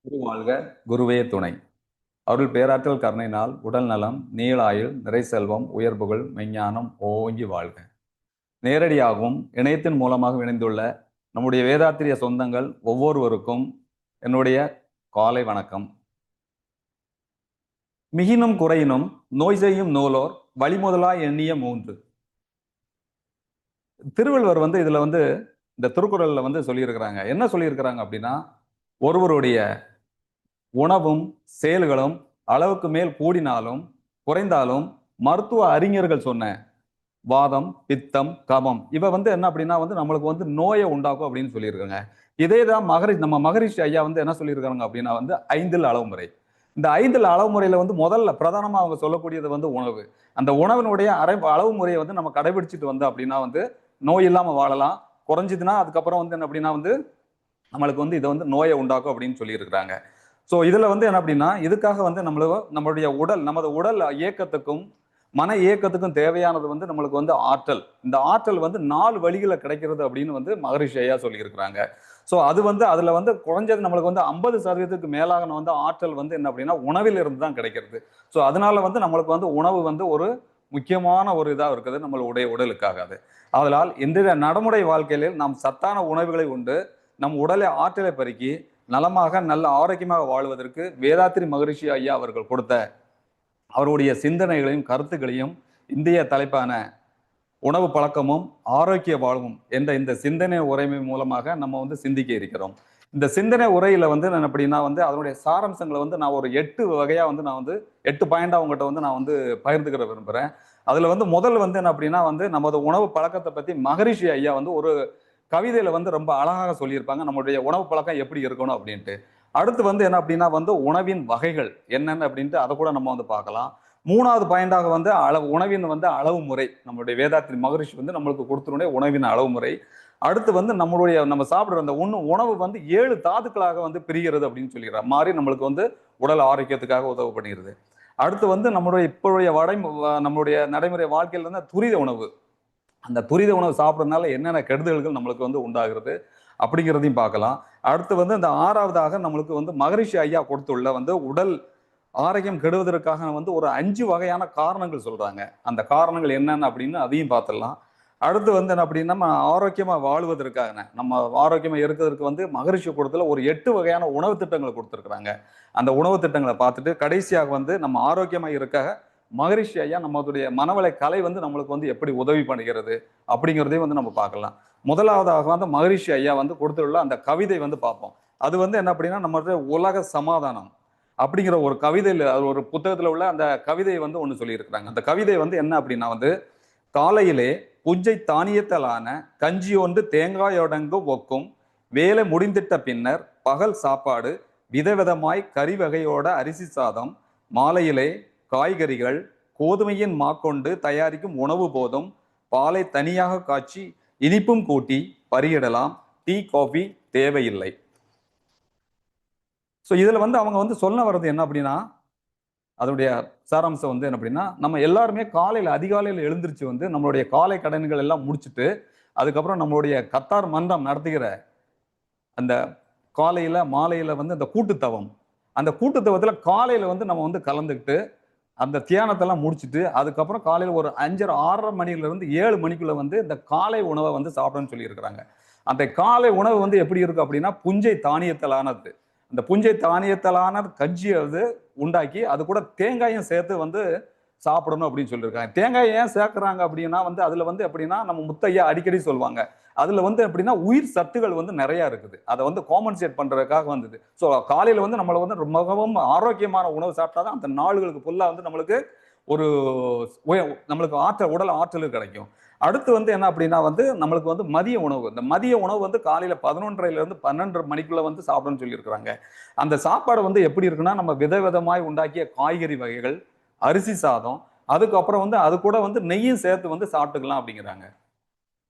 குரு வாழ்க. குருவே துணை. அருள் பேராற்றல் கருணையினால் உடல் நலம், நீளாயுள், நிறை செல்வம், உயர்புகழ், மெஞ்ஞானம் ஓங்கி வாழ்க. நேரடியாகவும் இணையத்தின் மூலமாக இணைந்துள்ள நம்முடைய வேதாத்திரிய சொந்தங்கள் ஒவ்வொருவருக்கும் என்னுடைய காலை வணக்கம். மிகினும் குறையினும் நோய் செய்யும் நூலோர் வழிமுதலாய் எண்ணிய மூன்று. திருவள்ளுவர் இதுல இந்த திருக்குறள்ல சொல்லியிருக்கிறாங்க. என்ன சொல்லியிருக்கிறாங்க அப்படின்னா, ஒருவருடைய உணவும் செயல்களும் அளவுக்கு மேல் கூடினாலும் குறைந்தாலும் மருத்துவ அறிஞர்கள் சொன்ன வாதம், பித்தம், கபம் இவ என்ன அப்படின்னா நம்மளுக்கு நோயை உண்டாக்கும் அப்படின்னு சொல்லியிருக்காங்க. இதே தான் நம்ம மகரிஷி ஐயா என்ன சொல்லியிருக்காங்க அப்படின்னா ஐந்தில் அளவுமுறை. இந்த ஐந்தில் அளவுமுறையில முதல்ல பிரதானமா அவங்க சொல்லக்கூடியது உணவு. அந்த உணவினுடைய அளவு முறையை நம்ம கடைபிடிச்சிட்டு அப்படின்னா நோய் இல்லாம வாழலாம். குறைஞ்சதுன்னா அதுக்கப்புறம் என்ன அப்படின்னா நம்மளுக்கு இதை நோயை உண்டாக்கும் அப்படின்னு சொல்லியிருக்கிறாங்க. ஸோ இதுல என்ன அப்படின்னா இதுக்காக நம்மளுடைய நமது உடல் இயக்கத்துக்கும் மன இயக்கத்துக்கும் தேவையானது நம்மளுக்கு ஆற்றல். இந்த ஆற்றல் 4 வழிகளை கிடைக்கிறது அப்படின்னு மகரிஷி ஐயா சொல்லியிருக்கிறாங்க. ஸோ அது அதுல குறைஞ்சது நம்மளுக்கு 50% மேலாக ஆற்றல் என்ன அப்படின்னா உணவில் இருந்து தான் கிடைக்கிறது. ஸோ அதனால நம்மளுக்கு உணவு ஒரு முக்கியமான ஒரு இதாக இருக்குது நம்மளுடைய உடலுக்காக. அதனால் இன்றைய நடைமுறை வாழ்க்கையில் நாம் சத்தான உணவுகளை உண்டு நம் உடலை ஆற்றலை பெருக்கி நலமாக நல்ல ஆரோக்கியமாக வாழ்வதற்கு வேதாத்திரி மகரிஷி ஐயா அவர்கள் கொடுத்த அவருடைய சிந்தனைகளையும் கருத்துக்களையும் இந்திய தலைப்பான உணவு பழக்கமும் ஆரோக்கிய வாழ்வும் என்ற இந்த சிந்தனை உரைமை மூலமாக நம்ம சிந்திக்க இருக்கிறோம். இந்த சிந்தனை உரையில அப்படின்னா அதனுடைய சாராம்சங்களை நான் ஒரு 8 வகையா நான் 8 பாயிண்டா அவங்ககிட்ட நான் பகிர்ந்துக்கிற விரும்புறேன். அதுல முதல் என்ன அப்படின்னா நமது உணவு பழக்கத்தை பத்தி மகரிஷி ஐயா ஒரு கவிதையில ரொம்ப அழகாக சொல்லியிருப்பாங்க நம்மளுடைய உணவு பழக்கம் எப்படி இருக்கணும் அப்படின்ட்டு. அடுத்து என்ன அப்படின்னா உணவின் வகைகள் என்னென்ன அப்படின்ட்டு அதை கூட நம்ம பார்க்கலாம். 3வது பாயிண்டாக அளவு உணவின் அளவு முறை நம்மளுடைய வேதாத்திரி மகரிஷி நம்மளுக்கு கொடுத்துருடைய உணவின் அளவு முறை. அடுத்து நம்ம சாப்பிடுற அந்த உணவு 7 தாதுக்களாக பிரிகிறது அப்படின்னு சொல்லிடுறார் மாதிரி நம்மளுக்கு உடல் ஆரோக்கியத்துக்காக உதவு பண்ணுகிறது. அடுத்து நம்மளுடைய இப்போடைய நம்மளுடைய நடைமுறை வாழ்க்கையில துரித உணவு. அந்த துரித உணவு சாப்பிட்றதுனால என்னென்ன கெடுதல்கள் நம்மளுக்கு உண்டாகிறது அப்படிங்கிறதையும் பார்க்கலாம். அடுத்து இந்த 6வதாக நம்மளுக்கு மகரிஷி ஐயா கொடுத்துள்ள உடல் ஆரோக்கியம் கெடுவதற்காக ஒரு 5 வகையான காரணங்கள் சொல்றாங்க. அந்த காரணங்கள் என்னென்ன அப்படின்னு அதையும் பார்த்துடலாம். அடுத்து என்ன அப்படின்னா நம்ம ஆரோக்கியமா வாழ்வதற்காக நம்ம ஆரோக்கியமா இருக்கிறதுக்கு மகரிஷி கொடுத்துல ஒரு 8 வகையான உணவு திட்டங்களை கொடுத்துருக்குறாங்க. அந்த உணவு திட்டங்களை பார்த்துட்டு கடைசியாக நம்ம ஆரோக்கியமா இருக்க மகரிஷி ஐயா நம்மளுடைய மனவளை கலை நம்மளுக்கு எப்படி உதவி பண்ணுகிறது அப்படிங்கிறதையும் நம்ம பார்க்கலாம். முதலாவதாக மகரிஷி ஐயா கொடுத்துள்ள அந்த கவிதை பார்ப்போம். அது என்ன அப்படின்னா நம்மளுடைய உலக சமாதானம் அப்படிங்கிற ஒரு கவிதையில் ஒரு புத்தகத்துல உள்ள அந்த கவிதையை ஒண்ணு சொல்லியிருக்கிறாங்க. அந்த கவிதை என்ன அப்படின்னா காலையிலே புஞ்சை தானியத்தலான கஞ்சி ஒன்று தேங்காயோடங்கு ஒக்கும் வேலை முடிந்திட்ட பின்னர் பகல் சாப்பாடு விதவிதமாய் கறி வகையோட அரிசி சாதம் மாலையிலே காய்கறிகள் கோதுமையின் மாக்கொண்டு தயாரிக்கும் உணவு போதும் பாலை தனியாக காய்ச்சி இனிப்பும் கூட்டி பருகிடலாம். டீ காஃபி தேவையில்லை. ஸோ இதுல அவங்க சொல்ல வர்றது என்ன அப்படின்னா அதனுடைய சாராம்சம் என்ன அப்படின்னா நம்ம எல்லாருமே அதிகாலையில் எழுந்திருச்சு நம்மளுடைய காலை கடன்கள் எல்லாம் முடிச்சுட்டு அதுக்கப்புறம் நம்மளுடைய கத்தார் மன்றம் நடத்துகிற அந்த காலையில மாலையில அந்த கூட்டுத்தவம் அந்த கூட்டுத்தவத்துல காலையில நம்ம கலந்துக்கிட்டு அந்த தியானத்தெல்லாம் முடிச்சுட்டு அதுக்கப்புறம் காலையில் ஒரு 5:30 6:30 மணில இருந்து 7 மணிக்குள்ள இந்த காலை உணவை சாப்பிடணும்னு சொல்லி இருக்கிறாங்க. அந்த காலை உணவு எப்படி இருக்கு அப்படின்னா புஞ்சை தானியத்தலானது. அந்த புஞ்சை தானியத்தலான கஞ்சி உண்டாக்கி அது கூட தேங்காயும் சேர்த்து சாப்பிடணும் அப்படின்னு சொல்லியிருக்காங்க. தேங்காய் ஏன் சேர்க்கிறாங்க அப்படின்னா அதுல எப்படின்னா நம்ம முத்தையா அடிக்கடி சொல்லுவாங்க அதுல எப்படின்னா உயிர் சத்துகள் நிறைய இருக்குது. அதை காம்பன்சேட் பண்றதுக்காக வந்தது. ஸோ காலையில நம்மள மிகவும் ஆரோக்கியமான உணவு சாப்பிட்டாதான் அந்த நாளுகளுக்கு ஃபுல்லா நம்மளுக்கு ஒரு நம்மளுக்கு ஆற்றல் உடல் ஆற்றல் கிடைக்கும். அடுத்து என்ன அப்படின்னா நம்மளுக்கு மதிய உணவு. இந்த மதிய உணவு காலையில 11:30 இருந்து 12 மணிக்குள்ள சாப்பிடணும்னு சொல்லியிருக்கிறாங்க. அந்த சாப்பாடு எப்படி இருக்குன்னா நம்ம விதவிதமாய் உண்டாக்கிய காய்கறி வகைகள் அரிசி சாதம் அதுக்கப்புறம் அது கூட நெய்யும் சேர்த்து சாப்பிட்டுக்கலாம் அப்படிங்கிறாங்க.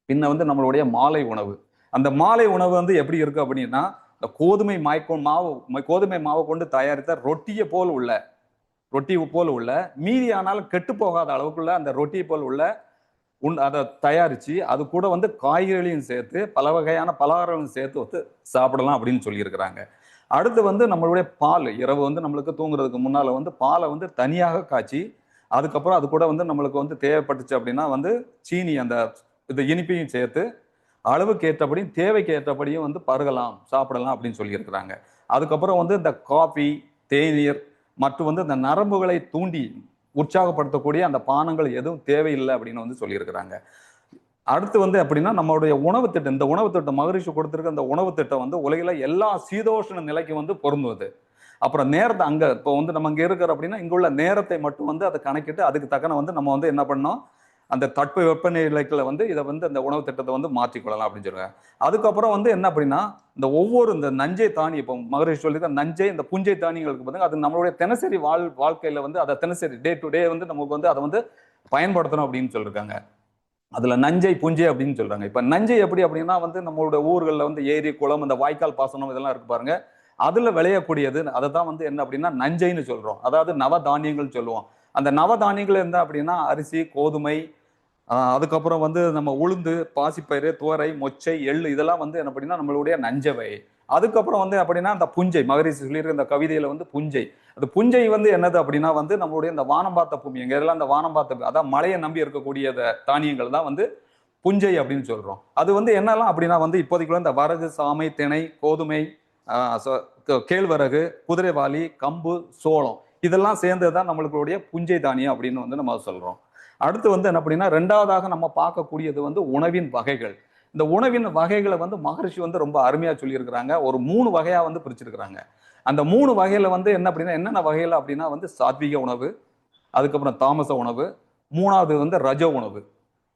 பின்ன நம்மளுடைய மாலை உணவு. அந்த மாலை உணவு எப்படி இருக்கு அப்படின்னா இந்த கோதுமை மாவை கொண்டு தயாரித்த ரொட்டியை போல் உள்ள மீதி ஆனாலும் கெட்டு போகாத அளவுக்குள்ள அந்த ரொட்டியை போல் உள்ள அதை தயாரிச்சு அது கூட வந்து காய்கறிகளையும் சேர்த்து பல வகையான பலகாரங்களையும் சேர்த்து வந்து சாப்பிடலாம் அப்படின்னு சொல்லியிருக்கிறாங்க. அடுத்து வந்து நம்மளுடைய பால், இரவு வந்து நம்மளுக்கு தூங்குறதுக்கு முன்னால வந்து பாலை வந்து தனியாக காய்ச்சி அதுக்கப்புறம் அது கூட வந்து நம்மளுக்கு வந்து தேவைப்பட்டுச்சு அப்படின்னா வந்து சீனி அந்த இது இனிப்பையும் சேர்த்து அளவுக்கு ஏற்றபடியும் தேவைக்கு ஏற்றபடியும் வந்து பருகலாம், சாப்பிடலாம் அப்படின்னு சொல்லியிருக்கிறாங்க. அதுக்கப்புறம் வந்து இந்த காஃபி, தேநீர் மற்றும் வந்து இந்த நரம்புகளை தூண்டி உற்சாகப்படுத்தக்கூடிய அந்த பானங்கள் எதுவும் தேவையில்லை அப்படின்னு வந்து சொல்லியிருக்கிறாங்க. அடுத்து வந்து அப்படின்னா நம்மளுடைய உணவு திட்டம், இந்த உணவு திட்டம் மகரிஷி கொடுத்திருக்க இந்த உணவு திட்டம் வந்து உலகில எல்லா சீதோஷ்ண நிலைக்கு வந்து பொருந்துவது. அப்புறம் நேரத்தை அங்க இப்போ வந்து நம்ம இங்க இருக்கிற அப்படின்னா இங்க உள்ள நேரத்தை மட்டும் வந்து அதை கணக்கிட்டு அதுக்கு தக்கன வந்து நம்ம வந்து என்ன பண்ணோம், அந்த தட்ப வெப்பநிலைக்குள்ள வந்து இதை வந்து அந்த உணவு திட்டத்தை வந்து மாற்றிக்கொள்ளலாம் அப்படின்னு சொல்லுவாங்க. அதுக்கப்புறம் வந்து என்ன அப்படின்னா இந்த ஒவ்வொரு இந்த நஞ்சை தானி, இப்போ மகரிஷி சொல்லியிருக்க நஞ்சை இந்த புஞ்சை தானியங்களுக்கு பார்த்தீங்க அது நம்மளுடைய தினசரி வாழ்க்கையில வந்து அதை தினசரி டே டு டே வந்து நமக்கு வந்து அதை வந்து பயன்படுத்தணும் அப்படின்னு சொல்லியிருக்காங்க. அதுல நஞ்சை புஞ்சை அப்படின்னு சொல்றாங்க. இப்ப நஞ்சை எப்படி அப்படின்னா வந்து நம்மளோட ஊர்களில் வந்து ஏரி குளம் இந்த வாய்க்கால் பாசனம் இதெல்லாம் இருக்கு பாருங்க, அதுல விளையக்கூடியது அதை தான் வந்து என்ன அப்படின்னா நஞ்சைன்னு சொல்றோம். அதாவது நவதானியங்கள் சொல்லுவோம். அந்த நவதானியங்கள் என்ன அப்படின்னா அரிசி, கோதுமை, அதுக்கப்புறம் வந்து நம்ம உளுந்து, பாசிப்பயிறு, துவரை, மொச்சை, எள்ளு இதெல்லாம் வந்து என்ன அப்படின்னா நம்மளுடைய நஞ்சவை. அதுக்கப்புறம் வந்து அப்படின்னா அந்த புஞ்சை, மகரிஷி சொல்லியிருக்க இந்த கவிதையில வந்து புஞ்சை. அது புஞ்சை வந்து என்னது அப்படின்னா வந்து நம்மளுடைய இந்த வானம் பார்த்த பூமி, எங்க எல்லாம் இந்த வானம் பார்த்த அதான் மழையை நம்பி இருக்கக்கூடிய தானியங்கள் தான் வந்து புஞ்சை அப்படின்னு சொல்றோம். அது வந்து என்னெல்லாம் அப்படின்னா வந்து இப்போதைக்குள்ள இந்த வரகு, சாமை, திணை, கோதுமை, கேழ்வரகு, குதிரைவாலி, கம்பு, சோளம் இதெல்லாம் சேர்ந்ததுதான் நம்மளுடைய புஞ்சை தானியம் அப்படின்னு வந்து நம்ம சொல்றோம். அடுத்து வந்து என்ன அப்படின்னா ரெண்டாவதாக நம்ம பார்க்கக்கூடியது வந்து உணவின் வகைகள். இந்த உணவின் வகைகளை வந்து மகரிஷி வந்து ரொம்ப அருமையா சொல்லியிருக்கிறாங்க. ஒரு 3 வகையா வந்து பிரிச்சிருக்கிறாங்க. அந்த 3 வகையில வந்து என்ன அப்படின்னா என்னென்ன வகைகள் அப்படின்னா வந்து சாத்விக உணவு, அதுக்கப்புறம் தாமச உணவு, 3வது வந்து ரஜ உணவு.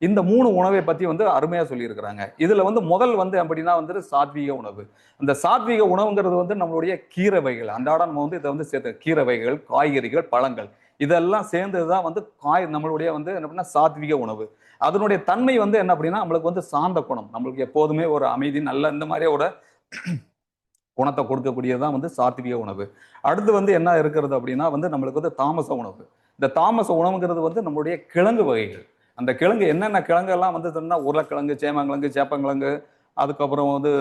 இந்த 3 உணவை பத்தி வந்து அருமையா சொல்லியிருக்கிறாங்க. இதுல வந்து முதல் வந்து அப்படின்னா வந்து சாத்வீக உணவு. அந்த சாத்வீக உணவுங்கிறது வந்து நம்மளுடைய கீரை வகைகள், அன்றாடம் நம்ம வந்து இதை வந்து சேர்த்து கீரை வகைகள், காய்கறிகள், பழங்கள் இதெல்லாம் சேர்ந்ததுதான் வந்து நம்மளுடைய வந்து என்ன அப்படின்னா சாத்வீக உணவு. அதனுடைய தன்மை வந்து என்ன அப்படின்னா நம்மளுக்கு வந்து சாந்த குணம், நம்மளுக்கு எப்போதுமே ஒரு அமைதி நல்ல இந்த மாதிரி ஒரு குணத்தை கொடுக்கக்கூடியதுதான் வந்து சாத்வீக உணவு. அடுத்து வந்து என்ன இருக்கிறது அப்படின்னா வந்து நம்மளுக்கு வந்து தாமச உணவு. இந்த தாமச உணவுங்கிறது வந்து நம்மளுடைய கிழங்கு வகைகள். அந்த கிழங்கு என்னென்ன கிழங்கு எல்லாம் வந்து உருளைக்கிழங்கு, சேமங்கிழங்கு, சேப்பங்கிழங்கு, அதுக்கப்புறம் வந்து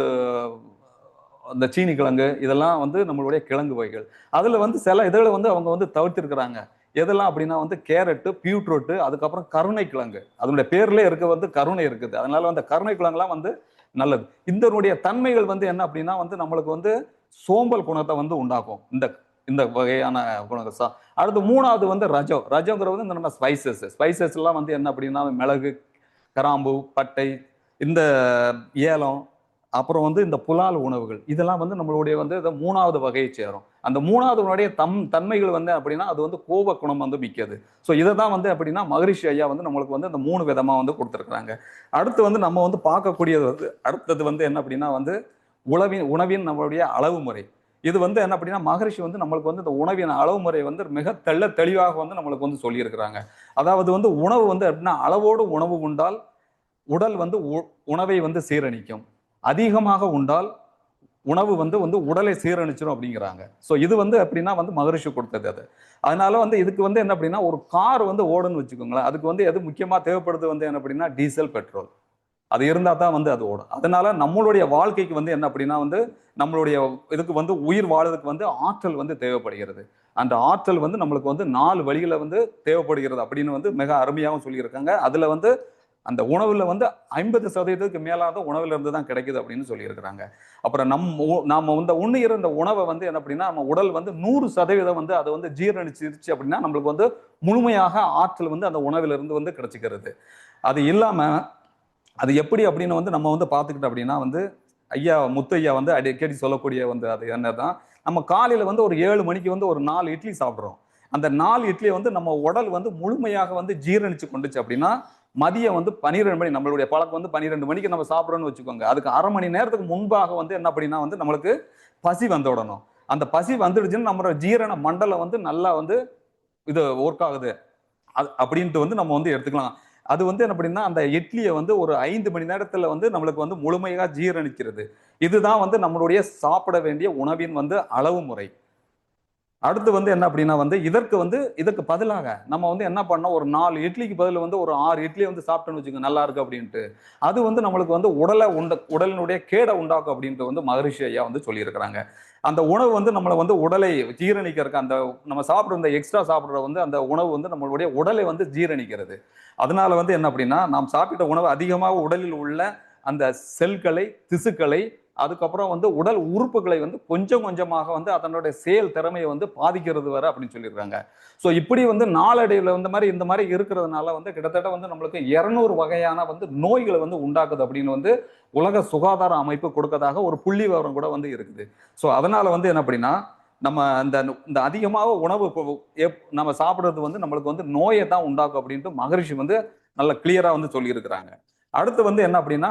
அந்த சீனி கிழங்கு இதெல்லாம் வந்து நம்மளுடைய கிழங்கு வகைகள். அதுல வந்து சில இதில் வந்து அவங்க வந்து தவிர்த்திருக்கிறாங்க. எதெல்லாம் அப்படின்னா வந்து கேரட்டு, பீட்ரூட்டு, அதுக்கப்புறம் கருணை கிழங்கு. அதனுடைய பேர்ல இருக்க வந்து கருணை இருக்குது. அதனால வந்து கருணை கிழங்குலாம் வந்து நல்லது. இதனுடைய தன்மைகள் வந்து என்ன அப்படின்னா வந்து நம்மளுக்கு வந்து சோம்பல் குணத்தை வந்து உண்டாக்கும். இந்த இந்த வகையான குணங்கள். அடுத்து 3வது வந்து ரஜோங்கிறது வந்து நம்ம ஸ்பைசஸ் எல்லாம் வந்து என்ன அப்படின்னா மிளகு, கிராம்பு, பட்டை, இந்த ஏலம், அப்புறம் வந்து இந்த புலால் உணவுகள் இதெல்லாம் வந்து நம்மளுடைய வந்து 3வது வகையை சேரும். அந்த 3வது தன்மைகள் வந்து அப்படின்னா அது வந்து கோப குணம் வந்து மிக்கது. ஸோ இதை தான் வந்து அப்படின்னா மகரிஷி ஐயா வந்து நம்மளுக்கு வந்து அந்த 3 விதமா வந்து கொடுத்துருக்குறாங்க. அடுத்து வந்து நம்ம வந்து பார்க்கக்கூடியது வந்து அடுத்தது வந்து என்ன அப்படின்னா வந்து உணவின் நம்மளுடைய அளவு முறை. இது வந்து என்ன அப்படின்னா மகரிஷி வந்து நம்மளுக்கு வந்து இந்த உணவின் அளவு முறை வந்து மிக தெளிவாக வந்து நம்மளுக்கு வந்து சொல்லியிருக்கிறாங்க. அதாவது வந்து உணவு வந்து அப்படின்னா அளவோடு உணவு உண்டால் உடல் வந்து உணவை வந்து சீரணிக்கும், அதிகமாக உண்டால் உணவு வந்து உடலை சீரணிச்சிடும் அப்படிங்கிறாங்க. ஸோ இது வந்து அப்படின்னா வந்து மகரிஷி கொடுத்தது அது. அதனால வந்து இதுக்கு வந்து என்ன அப்படின்னா ஒரு கார் வந்து ஓடுன்னு வச்சுக்கோங்களேன், அதுக்கு வந்து எது முக்கியமா தேவைப்படுது வந்து என்ன அப்படின்னா டீசல், பெட்ரோல். அது இருந்தா தான் வந்து அது ஓடும். அதனால நம்மளுடைய வாழ்க்கைக்கு வந்து என்ன அப்படின்னா வந்து நம்மளுடைய இதுக்கு வந்து உயிர் வாழ்றதுக்கு வந்து ஆற்றல் வந்து தேவைப்படுகிறது. அந்த ஆற்றல் வந்து நம்மளுக்கு வந்து 4 வழிகளை வந்து தேவைப்படுகிறது அப்படின்னு வந்து மிக அருமையாகவும் சொல்லியிருக்காங்க. அதுல வந்து அந்த உணவுல வந்து 50% மேலாத உணவுல இருந்து தான் கிடைக்குது அப்படின்னு சொல்லியிருக்கிறாங்க. அப்புறம் நாம வந்து உண்ணுகிற இந்த உணவை வந்து என்ன அப்படின்னா நம்ம உடல் வந்து 100% வந்து அதை வந்து ஜீரணிச்சிருச்சு அப்படின்னா நம்மளுக்கு வந்து முழுமையாக ஆற்றல் வந்து அந்த உணவில இருந்து வந்து கிடைச்சிக்கிறது. அது இல்லாம அது எப்படி அப்படின்னு வந்து நம்ம வந்து பார்த்துக்கிட்டோம் அப்படின்னா வந்து ஐயா முத்தையா வந்து அடிக்கடி சொல்லக்கூடிய வந்து அது என்னதான் நம்ம காலையில வந்து ஒரு 7 மணிக்கு வந்து ஒரு 4 இட்லி சாப்பிட்றோம். அந்த 4 இட்லியை வந்து நம்ம உடல் வந்து முழுமையாக வந்து ஜீரணிச்சு கொண்டுச்சு அப்படின்னா மதியம் வந்து 12 மணி, நம்மளுடைய பழக்கம் வந்து 12 மணிக்கு நம்ம சாப்பிட்றோம்னு வச்சுக்கோங்க, அதுக்கு அரை மணி நேரத்துக்கு முன்பாக வந்து என்ன அப்படின்னா வந்து நம்மளுக்கு பசி வந்துடணும். அந்த பசி வந்துடுச்சுன்னு நம்மளோட ஜீரண மண்டலம் வந்து நல்லா வந்து இது ஒர்க் ஆகுது அப்படின்ட்டு வந்து நம்ம வந்து எடுத்துக்கலாம். அது வந்து என்ன அப்படின்னா அந்த இட்லியை வந்து ஒரு 5 மணி நேரத்துல வந்து நம்மளுக்கு வந்து முழுமையாக ஜீரணிக்கிறது. இதுதான் வந்து நம்மளுடைய சாப்பிட வேண்டிய உணவின் வந்து அளவு முறை. அடுத்து வந்து என்ன அப்படின்னா வந்து இதற்கு பதிலாக நம்ம வந்து என்ன பண்ணோம், ஒரு 4 இட்லிக்கு பதில் வந்து ஒரு 6 இட்லி வந்து சாப்பிட்டோன்னு வச்சுக்கோங்க, நல்லா இருக்கு அப்படின்ட்டு. அது வந்து நம்மளுக்கு வந்து உடலினுடைய கேடை உண்டாக்கும் அப்படின்ட்டு வந்து மகரிஷி ஐயா வந்து சொல்லியிருக்கிறாங்க. அந்த உணவு வந்து நம்மளை வந்து உடலை ஜீரணிக்கிறதுக்கு, அந்த நம்ம சாப்பிடுற இந்த எக்ஸ்ட்ரா சாப்பிடுற வந்து அந்த உணவு வந்து நம்மளுடைய உடலை வந்து ஜீரணிக்கிறது. அதனால வந்து என்ன அப்படின்னா, நாம் சாப்பிட்ட உணவு அதிகமாக உடலில் உள்ள அந்த செல்களை, திசுக்களை, அதுக்கப்புறம் வந்து உடல் உறுப்புகளை வந்து கொஞ்சம் கொஞ்சமாக வந்து அதனுடைய செயல் திறமையை வந்து பாதிக்கிறது வர அப்படின்னு சொல்லியிருக்காங்க. ஸோ இப்படி வந்து நாளடைவில் இந்த மாதிரி இருக்கிறதுனால வந்து கிட்டத்தட்ட வந்து நம்மளுக்கு 200 வகையான வந்து நோய்களை வந்து உண்டாக்குது அப்படின்னு வந்து உலக சுகாதார அமைப்பு கொடுக்கறதாக ஒரு புள்ளி விவரம் கூட வந்து இருக்குது. ஸோ அதனால வந்து என்ன அப்படின்னா, நம்ம இந்த இந்த அதிகமாக உணவு நம்ம சாப்பிடுறது வந்து நம்மளுக்கு வந்து நோயை தான் உண்டாக்கும் அப்படின்ட்டு மகரிஷி வந்து நல்ல கிளியரா வந்து சொல்லியிருக்கிறாங்க. அடுத்து வந்து என்ன அப்படின்னா,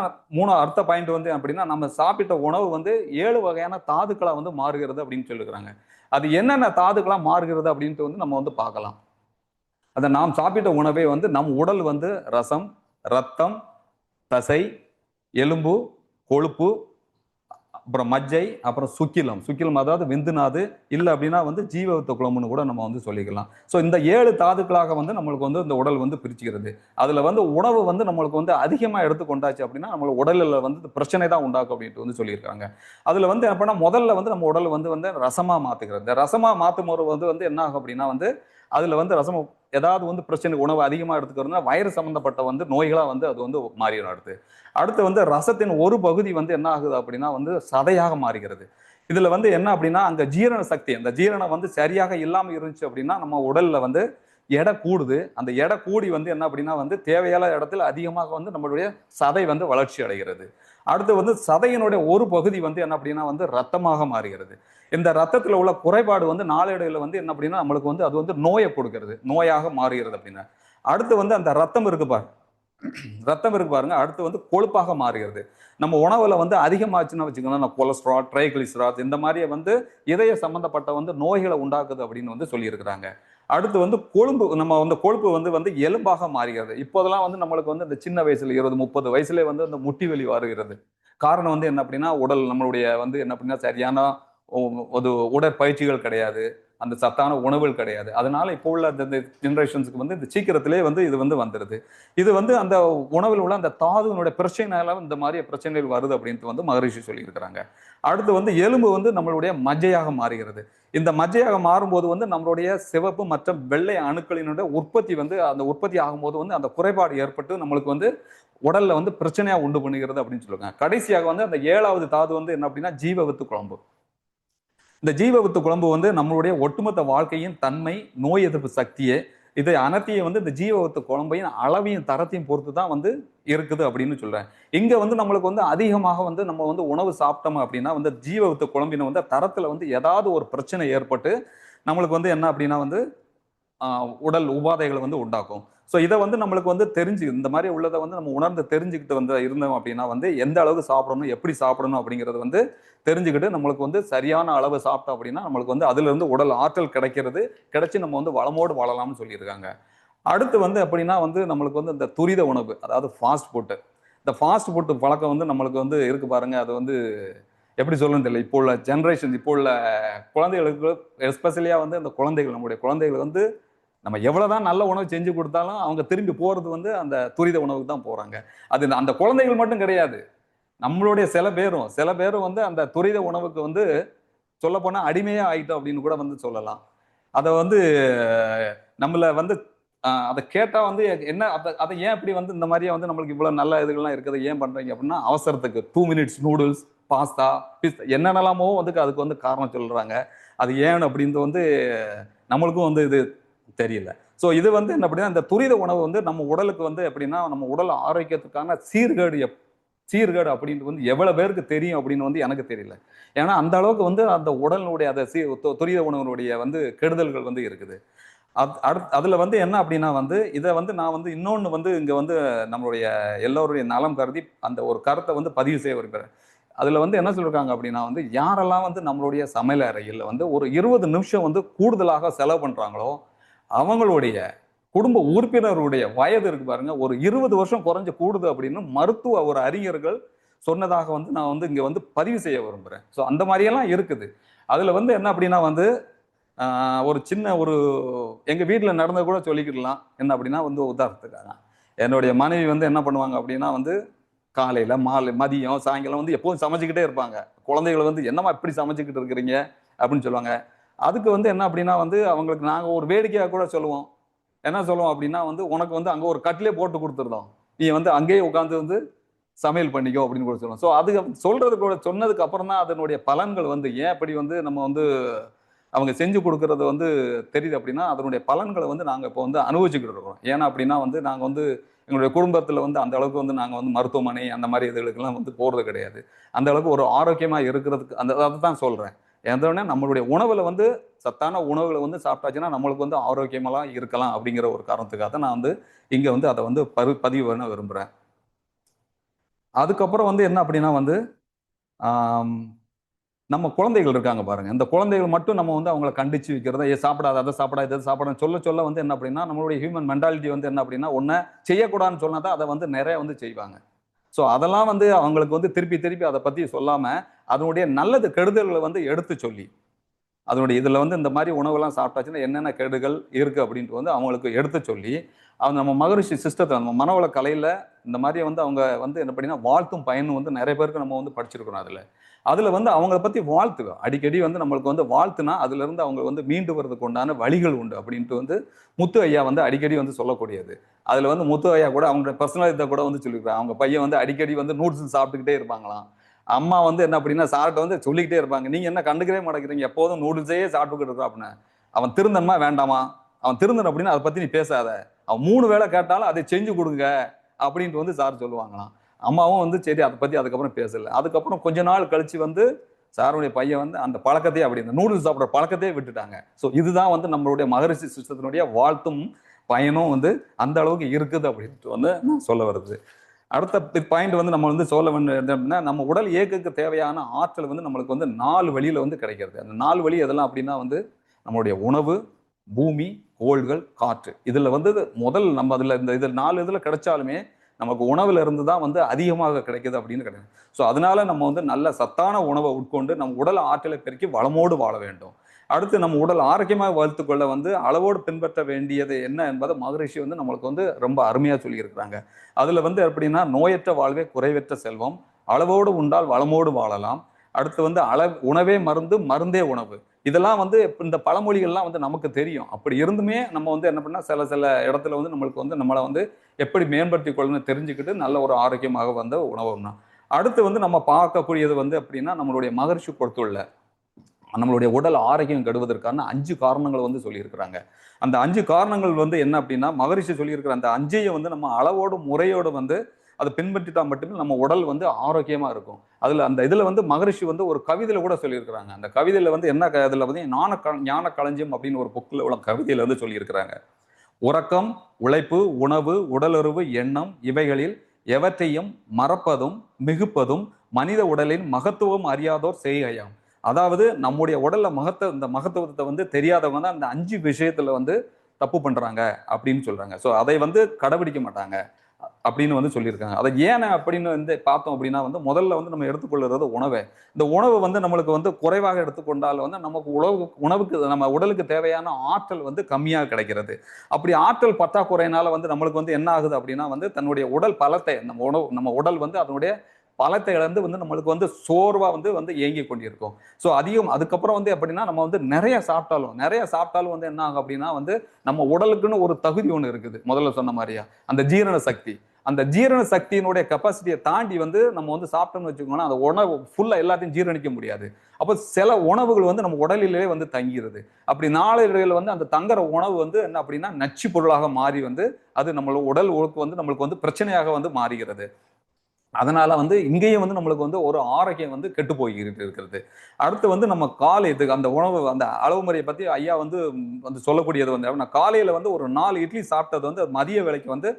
அடுத்த பாயிண்ட் வந்து அப்படின்னா, நம்ம சாப்பிட்ட உணவு வந்து 7 வகையான தாதுக்களா வந்து மாறுகிறது அப்படின்னு சொல்லிருக்கிறாங்க. அது என்னென்ன தாதுக்களா மாறுகிறது அப்படின்ட்டு வந்து நம்ம வந்து பார்க்கலாம். அதை நாம் சாப்பிட்ட உணவே வந்து நம் உடல் வந்து ரசம், ரத்தம், தசை, எலும்பு, கொழுப்பு, அப்புறம் மஜ்ஜை, அப்புறம் சுக்கிலம். சுக்கிலம் அதாவது விந்துநாது, இல்ல அப்படின்னா வந்து ஜீவவித்த குழம்புன்னு கூட நம்ம வந்து சொல்லிக்கலாம். ஸோ இந்த 7 தாதுக்களாக வந்து நம்மளுக்கு வந்து இந்த உடல் வந்து பிரிச்சுக்கிறது. அதுல வந்து உணவு வந்து நம்மளுக்கு வந்து அதிகமா எடுத்துக்கொண்டாச்சு அப்படின்னா நம்ம உடலில் வந்து பிரச்சனை தான் உண்டாக்கும் அப்படின்ட்டு வந்து சொல்லியிருக்காங்க. அதுல வந்து அப்படின்னா முதல்ல வந்து நம்ம உடல் வந்து வந்து ரசமா மாத்துகிறது. இந்த ரசமா மாத்தும் போது வந்து என்ன ஆகும் அப்படின்னா வந்து அதுல வந்து ரசம் ஏதாவது வந்து பிரச்சனை, உணவு அதிகமா எடுத்துக்கிறதுனா வயிறு சம்பந்தப்பட்ட வந்து நோய்களா வந்து அது வந்து மாறிடும். அடுத்து வந்து ரசத்தின் ஒரு பகுதி வந்து என்ன ஆகுது அப்படின்னா வந்து சதையாக மாறுகிறது. இதுல வந்து என்ன அப்படின்னா அங்க ஜீரண சக்தி, அந்த ஜீரணம் வந்து சரியாக இல்லாம இருந்துச்சு அப்படின்னா நம்ம உடல்ல வந்து எடை கூடுது. அந்த எடை கூடி வந்து என்ன அப்படின்னா வந்து தேவையான இடத்துல அதிகமாக வந்து நம்மளுடைய சதை வந்து வளர்ச்சி அடைகிறது. அடுத்து வந்து சதையினுடைய ஒரு பகுதி வந்து என்ன அப்படின்னா வந்து ரத்தமாக மாறுகிறது. இந்த ரத்தத்துல உள்ள குறைபாடு வந்து நாளடைவில் வந்து என்ன அப்படின்னா நம்மளுக்கு வந்து அது வந்து நோயை கொடுக்கிறது, நோயாக மாறுகிறது அப்படின்னா. அடுத்து வந்து அந்த ரத்தம் இருக்கு பாருங்க, அடுத்து வந்து கொழுப்பாக மாறுகிறது. நம்ம உணவுல வந்து அதிகமாச்சுன்னா வச்சுக்கோங்க, கொலஸ்ட்ரால், ட்ரைகிளிசராய்ட்ஸ் இந்த மாதிரி வந்து இதய சம்பந்தப்பட்ட வந்து நோய்களை உண்டாக்குது அப்படின்னு வந்து சொல்லியிருக்கிறாங்க. அடுத்து வந்து நம்ம வந்து கொழுப்பு வந்து வந்து எலும்பாக மாறுகிறது. இப்போதெல்லாம் வந்து நம்மளுக்கு வந்து இந்த சின்ன வயசுல 20, 30 வயசுல வந்து அந்த முட்டி வலி வருகிறது. காரணம் வந்து என்ன அப்படின்னா நம்மளுடைய வந்து என்ன அப்படின்னா சரியான ஒரு உடற்பயிற்சிகள் கிடையாது, அந்த சத்தான உணவுகள் கிடையாது. அதனால இப்போ உள்ள இந்த ஜெனரேஷன்ஸ்க்கு வந்து இந்த சீக்கிரத்திலே வந்து இது வந்து வந்துடுது. இது வந்து அந்த உணவில் உள்ள அந்த தாதுனுடைய பிரச்சனைனால இந்த மாதிரி பிரச்சனைகள் வருது அப்படின்ட்டு வந்து மகரிஷி சொல்லியிருக்கிறாங்க. அடுத்து வந்து எலும்பு வந்து நம்மளுடைய மஜ்ஜையாக மாறுகிறது. இந்த மஜ்ஜையாக மாறும்போது வந்து நம்மளுடைய சிவப்பு மற்றும் வெள்ளை அணுக்களினுடைய உற்பத்தி வந்து அந்த உற்பத்தி ஆகும்போது வந்து அந்த குறைபாடு ஏற்பட்டு நம்மளுக்கு வந்து உடல்ல வந்து பிரச்சனையா உண்டு பண்ணுகிறது அப்படின்னு சொல்லுவாங்க. கடைசியாக வந்து அந்த 7வது தாது வந்து என்ன அப்படின்னா ஜீவவித்து குழம்பு. இந்த ஜீவவித்து குழம்பு வந்து நம்மளுடைய ஒட்டுமொத்த வாழ்க்கையின் தன்மை, நோய் எதிர்ப்பு சக்தியை, இதை அனைத்தையும் வந்து இந்த ஜீவவித்து குழம்பையும் அளவையும் தரத்தையும் பொறுத்து தான் வந்து இருக்குது அப்படின்னு சொல்றேன். இங்க வந்து நம்மளுக்கு வந்து அதிகமாக வந்து நம்ம வந்து உணவு சாப்பிட்டோம் அப்படின்னா வந்து ஜீவவித்து குழம்பின வந்து தரத்துல வந்து ஏதாவது ஒரு பிரச்சனை ஏற்பட்டு நம்மளுக்கு வந்து என்ன அப்படின்னா வந்து உடல் உபாதைகளை வந்து உண்டாக்கும். ஸோ இதை வந்து நம்மளுக்கு வந்து இந்த மாதிரி உள்ளதை வந்து நம்ம உணர்ந்து தெரிஞ்சுக்கிட்டு வந்து இருந்தோம் அப்படின்னா வந்து எந்த அளவுக்கு சாப்பிடணும், எப்படி சாப்பிடணும் அப்படிங்கிறது வந்து தெரிஞ்சுக்கிட்டு நம்மளுக்கு வந்து சரியான அளவு சாப்பிட்டோம் அப்படின்னா நம்மளுக்கு வந்து அதுல இருந்து உடல் ஆற்றல் கிடைச்சு நம்ம வந்து வளமோடு வாழலாம்னு சொல்லியிருக்காங்க. அடுத்து வந்து அப்படின்னா வந்து நம்மளுக்கு வந்து இந்த துரித உணவு, அதாவது ஃபாஸ்ட் ஃபுட்டு. இந்த ஃபாஸ்ட் ஃபுட் பழக்கம் வந்து நம்மளுக்கு வந்து இருக்கு பாருங்க. அது வந்து எப்படி சொல்லணும்னு தெரியல. இப்போ உள்ள ஜென்ரேஷன், இப்போ உள்ள குழந்தைகளுக்கு எஸ்பெஷலியா வந்து அந்த நம்முடைய குழந்தைகள் வந்து நம்ம எவ்வளவுதான் நல்ல உணவு செஞ்சு கொடுத்தாலும் அவங்க திரும்பி போறது வந்து அந்த துரித உணவுக்கு தான் போறாங்க. அது அந்த குழந்தைகள் மட்டும் கிடையாது, நம்மளுடைய சில பேரும் வந்து அந்த துரித உணவுக்கு வந்து சொல்ல போனா அடிமையா ஆயிட்டோம் அப்படின்னு கூட வந்து சொல்லலாம். அதை வந்து நம்மள வந்து அதை கேட்டா வந்து என்ன அதை ஏன் இப்படி வந்து இந்த மாதிரியே வந்து நம்மளுக்கு இவ்வளவு நல்ல இதுகள்லாம் இருக்குது ஏன் பண்றீங்க அப்படின்னா அவசரத்துக்கு 2 மினிட்ஸ் நூடுல்ஸ், பாஸ்தா, என்னென்னலாமோ வந்து அதுக்கு வந்து காரணம் சொல்றாங்க. அது ஏன் அப்படின்னு வந்து நம்மளுக்கும் வந்து இது தெரியல. ஸோ இது வந்து என்ன அப்படின்னா இந்த துரித உணவு வந்து நம்ம உடலுக்கு வந்து எப்படின்னா நம்ம உடல் ஆரோக்கியத்துக்கான சீர்கேடு அப்படின்ட்டு வந்து எவ்வளவு பேருக்கு தெரியும் அப்படின்னு வந்து எனக்கு தெரியல. ஏன்னா அந்த அளவுக்கு வந்து அந்த உடலுடைய அந்த துரித உணவுடைய வந்து கெடுதல்கள் வந்து இருக்குது. அதுல வந்து என்ன அப்படின்னா வந்து இதை வந்து நான் வந்து இன்னொன்னு வந்து இங்க வந்து நம்மளுடைய எல்லோருடைய நலம் கருதி அந்த ஒரு கருத்தை வந்து பதிவு செய்ய விரும்புகிறேன். அதுல வந்து என்ன சொல்லிருக்காங்க அப்படின்னா வந்து யாரெல்லாம் வந்து நம்மளுடைய சமையல் அறையில் வந்து ஒரு 20 நிமிஷம் வந்து கூடுதலாக செலவு பண்றாங்களோ அவங்களுடைய குடும்ப உறுப்பினருடைய வயது இருக்கு பாருங்க, ஒரு 20 வருஷம் குறைஞ்சு கூடுது அப்படின்னு மருத்துவ ஒரு அறிஞர்கள் சொன்னதாக வந்து நான் வந்து இங்க வந்து பதிவு செய்ய விரும்புறேன். ஸோ அந்த மாதிரியெல்லாம் இருக்குது. அதுல வந்து என்ன அப்படின்னா வந்து ஒரு சின்ன ஒரு எங்க வீட்டில் நடந்த கூட சொல்லிக்கிடலாம். என்ன அப்படின்னா வந்து உதாரணத்துக்காக என்னுடைய மனைவி வந்து என்ன பண்ணுவாங்க அப்படின்னா வந்து காலையில மாலை மதியம் சாயங்காலம் வந்து எப்போதும் சமைச்சுக்கிட்டே இருப்பாங்க. குழந்தைகள் வந்து என்னம்மா இப்படி சமைச்சுக்கிட்டு இருக்கிறீங்க அப்படின்னு சொல்லுவாங்க. அதுக்கு வந்து என்ன அப்படின்னா வந்து அவங்களுக்கு நாங்க ஒரு வேடிக்கையா கூட சொல்லுவோம். என்ன சொல்லுவோம் அப்படின்னா வந்து உனக்கு வந்து அங்க ஒரு கட்டிலே போட்டு கொடுத்துருந்தோம், நீ வந்து அங்கேயே உட்காந்து வந்து சமையல் பண்ணிக்கோ அப்படின்னு கூட சொல்லுவோம். ஸோ அது சொல்றது கூட சொன்னதுக்கு அப்புறம் தான் அதனுடைய பலன்கள் வந்து ஏன் அப்படி வந்து நம்ம வந்து அவங்க செஞ்சு கொடுக்கறது வந்து தெரியுது அப்படின்னா அதனுடைய பலன்களை வந்து நாங்க இப்போ வந்து அனுபவிச்சுக்கிட்டு இருக்கோம். ஏன்னா அப்படின்னா வந்து நாங்க வந்து எங்களுடைய குடும்பத்துல வந்து அந்த அளவுக்கு வந்து நாங்க வந்து மருத்துவமனை அந்த மாதிரி இதுகளுக்கெல்லாம் வந்து போறது கிடையாது. அந்த அளவுக்கு ஒரு ஆரோக்கியமா இருக்கிறதுக்கு அந்த அதை தான் சொல்றேன். எதனா நம்மளுடைய உணவுல வந்து சத்தான உணவுகளை வந்து சாப்பிட்டாச்சுன்னா நம்மளுக்கு வந்து ஆரோக்கியமெல்லாம் இருக்கலாம் அப்படிங்கிற ஒரு காரணத்துக்காக தான் நான் வந்து இங்க வந்து அதை வந்து பதிவு பண்ண விரும்புறேன். அதுக்கப்புறம் வந்து என்ன அப்படின்னா வந்து ஆம், நம்ம குழந்தைகள் இருக்காங்க பாருங்க. இந்த குழந்தைகள் மட்டும் நம்ம வந்து அவங்கள கண்டிச்சு வைக்கிறத, ஏ சாப்பிடாத, அதை சாப்பிடாத, இதை சாப்பிடாத சொல்ல சொல்ல வந்து என்ன அப்படின்னா, நம்மளுடைய ஹியூமன் மென்டாலிட்டி வந்து என்ன அப்படின்னா, ஒண்ண செய்யக்கூடாதுன்னு சொன்னா தான் அத வந்து நிறைய வந்து செய்வாங்க. ஸோ அதெல்லாம் வந்து அவங்களுக்கு வந்து திருப்பி திருப்பி அத பத்தி சொல்லாம, அதனுடைய நல்லது கெடுதல்கள வந்து எடுத்து சொல்லி அதனுடைய இதுல வந்து இந்த மாதிரி உணவுலாம் சாப்பிட்டாச்சுன்னா என்னென்ன கேடுகள் இருக்கு அப்படின்ட்டு வந்து அவங்களுக்கு எடுத்து சொல்லி அவங்க நம்ம மகரிஷி சிஸ்டத்தை நம்ம மனவள கலையில இந்த மாதிரி வந்து அவங்க வந்து என்ன பண்ணினா வாழ்த்தும் பயனும் வந்து நிறைய பேருக்கு நம்ம வந்து படிச்சிருக்கிறோம். அதுல வந்து அவங்கள பத்தி வாழ்த்துக அடிக்கடி வந்து நம்மளுக்கு வந்து வாழ்த்துனா அதுல இருந்து அவங்க வந்து மீண்டு வர்றதுக்கு உண்டான வழிகள் உண்டு அப்படின்ட்டு வந்து முத்து ஐயா வந்து அடிக்கடி வந்து சொல்லக்கூடியது. அதுல வந்து முத்து ஐயா கூட அவங்க பர்சனல் இதை கூட வந்து சொல்லியிருக்காங்க. அவங்க பையன் வந்து அடிக்கடி வந்து நூடுல்ஸ் சாப்பிட்டுக்கிட்டே இருப்பாங்களாம். அம்மா வந்து என்ன அப்படின்னா சார்ட்ட வந்து சொல்லிக்கிட்டே இருப்பாங்க, நீங்க என்ன கண்டுக்கவே மாட்டேங்கிறீங்க, எப்போதும் நூடுல்ஸே சாப்பிட்டுக்கிட்டு இருக்கா அப்படின்னு. அவன் திருந்தன்மா வேண்டாமா, அவன் திருந்தன் அப்படின்னா அதை பத்தி நீ பேசாத, அவன் 3 வேளை கேட்டாலும் அதை செஞ்சு கொடுங்க அப்படின்ட்டு வந்து சார் சொல்லுவாங்களாம். அம்மாவும் வந்து சரி அதை பத்தி அதுக்கப்புறம் பேசல. அதுக்கப்புறம் கொஞ்ச நாள் கழிச்சு வந்து சாருடைய பையன் வந்து அந்த பழக்கத்தையே அப்படி இந்த நூடுல்ஸ் சாப்பிட்ற பழக்கத்தையே விட்டுட்டாங்க. ஸோ இதுதான் வந்து நம்மளுடைய மகரிஷி சிஸ்டத்தினுடைய வாழ்த்தும் பயனும் வந்து அந்த அளவுக்கு இருக்குது அப்படின்ட்டு வந்து சொல்ல வருது. அடுத்த பாயிண்ட் வந்து நம்ம வந்து சொல்ல வேண்டியது அப்படின்னா நம்ம உடல் இயக்கத்துக்கு தேவையான ஆற்றல் வந்து நம்மளுக்கு வந்து 4 வழியில வந்து கிடைக்கிறது. அந்த 4 வழி எதெல்லாம் அப்படின்னா வந்து நம்மளுடைய உணவு, பூமி, கோள்கள், காற்று. இதுல வந்து முதல் நம்ம அதுல இந்த இது 4 இதுல கிடைச்சாலுமே நமக்கு உணவுல இருந்து தான் வந்து அதிகமாக கிடைக்குது அப்படின்னு கிடையாது. ஸோ அதனால நம்ம வந்து நல்ல சத்தான உணவை உட்கொண்டு நம்ம உடல் ஆற்றலை பெருக்கி வளமோடு வாழ வேண்டும். அடுத்து நம்ம உடல் ஆரோக்கியமாக வளர்த்துக்கொள்ள வந்து அளவோடு பின்பற்ற வேண்டியது என்ன என்பதை மகரிஷி வந்து நம்மளுக்கு வந்து ரொம்ப அருமையா சொல்லியிருக்கிறாங்க. அதுல வந்து எப்படின்னா நோயற்ற வாழ்வே குறைவற்ற செல்வம், அளவோடு உண்டால் வளமோடு வாழலாம். அடுத்து வந்து உணவே மருந்து, மருந்தே உணவு. இதெல்லாம் வந்து இந்த பழமொழிகள்லாம் வந்து நமக்கு தெரியும். அப்படி இருந்துமே நம்ம வந்து என்ன பண்ணா சில சில இடத்துல வந்து நம்மளுக்கு வந்து நம்மளை வந்து எப்படி மேம்படுத்திக் கொள்ளணும்னு தெரிஞ்சுக்கிட்டு நல்ல ஒரு ஆரோக்கியமாக வந்த உணவு தான். அடுத்து வந்து நம்ம பார்க்கக்கூடியது வந்து அப்படின்னா நம்மளுடைய மகரிஷி கொடுத்துள்ள நம்மளுடைய உடல் ஆரோக்கியம் கெடுவதற்கான 5 காரணங்கள் வந்து சொல்லியிருக்கிறாங்க. அந்த 5 காரணங்கள் வந்து என்ன அப்படின்னா மகரிஷி சொல்லியிருக்கிற அந்த 5ஐயும் வந்து நம்ம அளவோடு முறையோடு வந்து அதை பின்பற்றிட்டா மட்டுமே நம்ம உடல் வந்து ஆரோக்கியமா இருக்கும். அதுல அந்த இதுல வந்து மகரிஷி வந்து ஒரு கவிதையில கூட சொல்லியிருக்கிறாங்க. அந்த கவிதையில வந்து என்ன அதுல வந்து ஞான களஞ்சியம் அப்படின்னு ஒரு புக்கில் உள்ள கவிதையில வந்து சொல்லியிருக்கிறாங்க. உறக்கம், உழைப்பு, உணவு, உடலுறவு, எண்ணம் இவைகளில் எவற்றையும் மறப்பதும் மிகுப்பதும் மனித உடலின் மகத்துவம் அறியாதோர் செய்கையாம். அதாவது நம்முடைய உடல்ல இந்த மகத்துவத்தை வந்து தெரியாதவங்க தான் அந்த 5 விஷயத்துல வந்து தப்பு பண்றாங்க அப்படின்னு சொல்றாங்க. ஸோ அதை வந்து கடைபிடிக்க மாட்டாங்க அப்படின்னு வந்து சொல்லியிருக்காங்க. அதை ஏன் அப்படின்னு வந்து பார்த்தோம் அப்படின்னா வந்து முதல்ல வந்து நம்ம எடுத்துக்கொள்கிறது உணவை. இந்த உணவு வந்து நம்மளுக்கு வந்து குறைவாக எடுத்துக்கொண்டால் வந்து நமக்கு உணவுக்கு நம்ம உடலுக்கு தேவையான ஆற்றல் வந்து கம்மியாக கிடைக்கிறது. அப்படி ஆற்றல் பற்றாக்குறையினால வந்து நம்மளுக்கு வந்து என்ன ஆகுது அப்படின்னா வந்து தன்னுடைய உடல் பலத்தை நம்ம உடல் வந்து அதனுடைய பலத்தை இழந்து வந்து நம்மளுக்கு வந்து சோர்வா வந்து வந்து இயங்கி கொண்டிருக்கும். ஸோ அதிகம் அதுக்கப்புறம் வந்து எப்படின்னா நம்ம வந்து நிறைய சாப்பிட்டாலும் வந்து என்ன ஆகும் அப்படின்னா வந்து நம்ம உடலுக்குன்னு ஒரு தகுதி ஒன்று இருக்குது. முதல்ல சொன்ன மாதிரியா அந்த ஜீரண சக்தி, அந்த ஜீரண சக்தியினுடைய கெப்பாசிட்டியை தாண்டி வந்து நம்ம வந்து சாப்பிட்டோம்னு வச்சுக்கோங்களேன், அந்த உணவு ஃபுல்லா எல்லாத்தையும் ஜீரணிக்க முடியாது. அப்போ சில உணவுகள் வந்து நம்ம உடலிலே வந்து தங்கிடுது. அப்படி நாளடைவில் வந்து அந்த தங்குற உணவு வந்து என்ன அப்படின்னா நச்சு பொருளாக மாறி வந்து அது நம்மளோட உடல் உழுக்கு வந்து நம்மளுக்கு வந்து பிரச்சனையாக வந்து மாறுகிறது. அதனால வந்து இங்கேயும் வந்து நம்மளுக்கு வந்து ஒரு ஆரோக்கியம் வந்து கெட்டு போய்கிட்டு இருக்கிறது. அடுத்து வந்து நம்ம காலையத்துக்கு அந்த உணவு அந்த அளவு முறையை பத்தி ஐயா வந்து வந்து சொல்லக்கூடியது வந்து காலையில வந்து ஒரு 4 இட்லி சாப்பிட்டது வந்து மதிய வேலைக்கு வந்து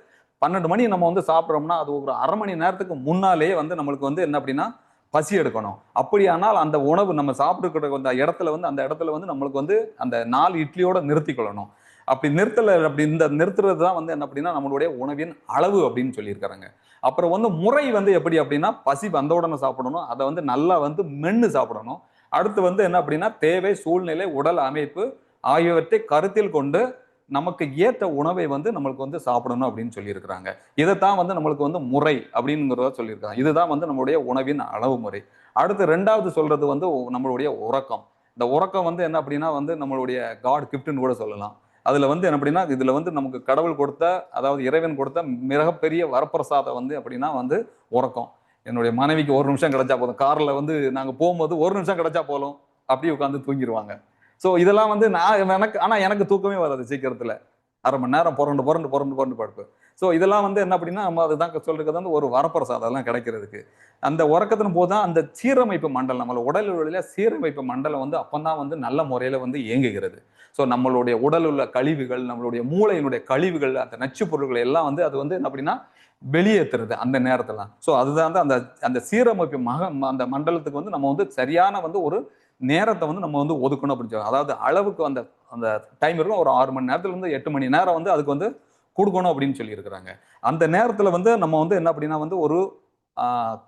12 மணி நம்ம வந்து சாப்பிட்றோம்னா அது ஒரு அரை மணி நேரத்துக்கு முன்னாலே வந்து நம்மளுக்கு வந்து என்ன அப்படின்னா பசி எடுக்கணும். அப்படியானால் அந்த உணவு நம்ம சாப்பிட்டுக்கிற அந்த இடத்துல வந்து நம்மளுக்கு வந்து அந்த 4 இட்லியோட நிறுத்திக் கொள்ளணும். அப்படி நிறுத்தல அப்படி இந்த நிறுத்துறது தான் வந்து என்ன அப்படின்னா நம்மளுடைய உணவின் அளவு அப்படின்னு சொல்லியிருக்காங்க. அப்புறம் வந்து முறை வந்து எப்படி அப்படின்னா பசி வந்த உடனே சாப்பிடணும், அதை வந்து நல்லா வந்து மென்னு சாப்பிடணும். அடுத்து வந்து என்ன அப்படின்னா தேவை, சூழ்நிலை, உடல் அமைப்பு, ஆகியவற்றை கருத்தில் கொண்டு நமக்கு ஏற்ற உணவை வந்து நம்மளுக்கு வந்து சாப்பிடணும் அப்படின்னு சொல்லியிருக்கிறாங்க. இதைத்தான் வந்து நம்மளுக்கு வந்து முறை அப்படிங்கிறத சொல்லியிருக்காங்க. இதுதான் வந்து நம்மளுடைய உணவின் அளவு முறை. அடுத்து ரெண்டாவது சொல்றது வந்து நம்மளுடைய உறக்கம். இந்த உறக்கம் வந்து என்ன அப்படின்னா வந்து நம்மளுடைய காட் கிஃப்ட்னு கூட சொல்லலாம். அதுல வந்து என்ன அப்படின்னா இதுல வந்து நமக்கு கடவுள் கொடுத்த, அதாவது இறைவன் கொடுத்த மிகப்பெரிய வரப்பிரசாதம் வந்து அப்படின்னா வந்து உறக்கம். என்னுடைய மனைவிக்கு ஒரு நிமிஷம் கிடைச்சா போதும், கார்ல வந்து நாங்க போகும்போது ஒரு நிமிஷம் கிடைச்சா போதும் அப்படியே உட்காந்து தூங்கிடுவாங்க. சோ இதெல்லாம் வந்து எனக்கு தூக்கமே வராது சீக்கிரத்துல. அரை மணி நேரம் புரண்டு புரண்டு புரண்டு புரண்டு படுப்பேன். ஸோ இதெல்லாம் வந்து என்ன அப்படின்னா நம்ம அதுதான் சொல்றது வந்து ஒரு வரப்பிரசாதம் எல்லாம் கிடைக்கிறதுக்கு. அந்த உறக்கத்தின் போதுதான் அந்த சீரமைப்பு மண்டலம், நம்மள உடல் உள்ள சீரமைப்பு மண்டலம் வந்து அப்பதான் வந்து நல்ல முறையில வந்து இயங்குகிறது. ஸோ நம்மளுடைய உடல் உள்ள கழிவுகள், நம்மளுடைய மூளையினுடைய கழிவுகள், அந்த நச்சு பொருட்கள் எல்லாம் வந்து அது வந்து என்ன அப்படின்னா வெளியேற்றுறது அந்த நேரத்துல. ஸோ அதுதான் வந்து அந்த அந்த சீரமைப்பு அந்த மண்டலத்துக்கு வந்து நம்ம வந்து சரியான வந்து ஒரு நேரத்தை வந்து நம்ம வந்து ஒதுக்கணும் அப்படின்னு சொல்லுவாங்க. அதாவது அளவுக்கு அந்த அந்த டைம் இருக்கும், ஒரு 6 மணி நேரத்துல இருந்து 8 மணி நேரம் வந்து அதுக்கு வந்து கொடுக்கணும் அப்படின்னு சொல்லி இருக்கிறாங்க. அந்த நேரத்துல வந்து நம்ம வந்து என்ன அப்படின்னா வந்து ஒரு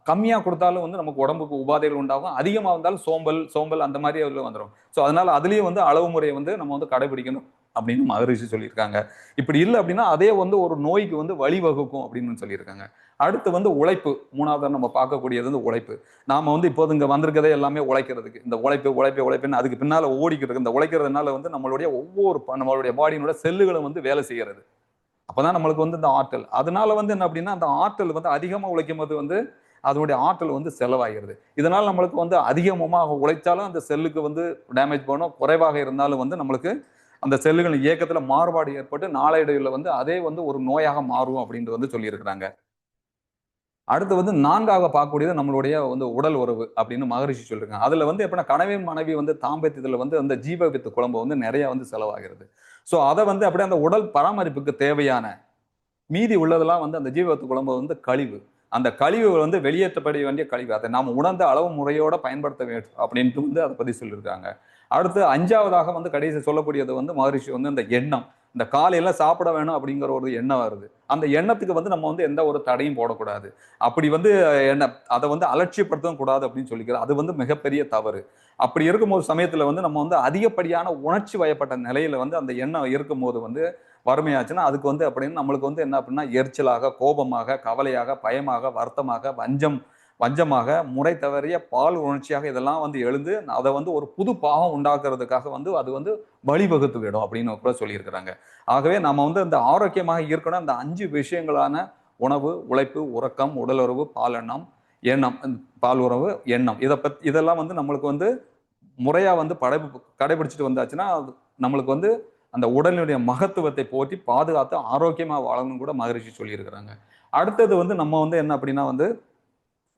கம்மியா கொடுத்தாலும் வந்து நமக்கு உடம்புக்கு உபாதைகள் உண்டாகும், அதிகமா இருந்தாலும் சோம்பல் சோம்பல் அந்த மாதிரி வந்துடும். ஸோ அதனால அதுலயும் வந்து அளவு முறையை வந்து நம்ம வந்து கடைபிடிக்கணும் அப்படின்னு மகரிஷி சொல்லியிருக்காங்க. இப்படி இல்லை அப்படின்னா அதே வந்து ஒரு நோய்க்கு வந்து வழிவகுக்கும் அப்படின்னு சொல்லியிருக்காங்க. அடுத்து வந்து உழைப்பு. மூணாவது நம்ம பார்க்கக்கூடியது வந்து உழைப்பு. நாம வந்து இப்போது இங்க வந்திருக்கதே எல்லாமே உழைக்கிறதுக்கு. இந்த உழைப்பு உழைப்பு உழைப்புன்னு அதுக்கு பின்னால ஓடிக்கிட்டு இருக்கு. இந்த உழைக்கிறதுனால வந்து நம்மளுடைய நம்மளுடைய பாடியினோட செல்லுகளும் வந்து வேலை செய்யறது. அப்பதான் நம்மளுக்கு வந்து இந்த ஆற்றல். அதனால வந்து என்ன அப்படின்னா அந்த ஆற்றல் வந்து அதிகமா உழைக்கும் போது வந்து அதனுடைய ஆற்றல் வந்து செலவாகிறது. இதனால நம்மளுக்கு வந்து அதிகமா உழைச்சாலும் அந்த செல்லுக்கு வந்து டேமேஜ் பண்ணும். குறைவாக இருந்தாலும் வந்து நம்மளுக்கு அந்த செல்லுகள் இயக்கத்துல மாறுபாடு ஏற்பட்டு நாளடைவில் வந்து அதே வந்து ஒரு நோயாக மாறும் அப்படின்னு வந்து சொல்லியிருக்கிறாங்க. அடுத்து வந்து நான்காக பார்க்கக்கூடியது நம்மளுடைய வந்து உடல் உறவு அப்படின்னு மகரிஷி சொல்லிருக்காங்க. அதுல வந்து எப்படின்னா கணவன் மனைவி வந்து தாம்பத்தியத்துல வந்து அந்த ஜீவவித்து குழம்பு வந்து நிறைய வந்து செலவாகிறது. ஸோ அதை வந்து அப்படியே அந்த உடல் பராமரிப்புக்கு தேவையான மீதி உள்ளதெல்லாம் வந்து அந்த ஜீவவித்து குழம்பு வந்து கழிவு. அந்த கழிவு வந்து வெளியேற்றப்பட வேண்டிய கழிவு. அதை நாம் உணர்ந்த அளவு முறையோட பயன்படுத்த வேண்டும் அப்படின்ட்டு வந்து அதை பத்தி சொல்லியிருக்காங்க. அடுத்து அஞ்சாவதாக வந்து கடைசி சொல்லக்கூடியது வந்து மகரிஷி வந்து இந்த எண்ணம். இந்த காலையில சாப்பிட வேணும் அப்படிங்கிற ஒரு எண்ணம் வருது. அந்த எண்ணத்துக்கு வந்து நம்ம வந்து எந்த ஒரு தடையும் போடக்கூடாது. அப்படி வந்து என்ன அதை வந்து அலட்சியப்படுத்தவும் கூடாது அப்படின்னு சொல்லிக்கிறது. அது வந்து மிகப்பெரிய தவறு. அப்படி இருக்கும்போது சமயத்துல வந்து நம்ம வந்து அதிகப்படியான உணர்ச்சி வயப்பட்ட நிலையில வந்து அந்த எண்ணம் இருக்கும்போது வந்து வறுமையாச்சுன்னா அதுக்கு வந்து அப்படின்னு நம்மளுக்கு வந்து என்ன அப்படின்னா எரிச்சலாக, கோபமாக, கவலையாக, பயமாக, வருத்தமாக, வஞ்சமாக, முறை தவறிய பால் உணர்ச்சியாக இதெல்லாம் வந்து எழுந்து அதை வந்து ஒரு புது பாவம் உண்டாக்குறதுக்காக வந்து அது வந்து வழிவகுத்து விடும் அப்படின்னு கூட சொல்லியிருக்கிறாங்க. ஆகவே நம்ம வந்து அந்த ஆரோக்கியமாக இருக்கணும். அந்த 5 விஷயங்களான உணவு, உழைப்பு, உறக்கம், உடலுறவு, பாலெண்ணம், எண்ணம், பால் உறவு, எண்ணம், இதெல்லாம் வந்து நம்மளுக்கு வந்து முறையா வந்து கடைபிடிச்சிட்டு வந்தாச்சுன்னா நம்மளுக்கு வந்து அந்த உடலினுடைய மகத்துவத்தை போற்றி பாதுகாத்து ஆரோக்கியமா வாழணும்னு கூட மகரிஷி சொல்லியிருக்கிறாங்க. அடுத்தது வந்து நம்ம வந்து என்ன அப்படின்னா வந்து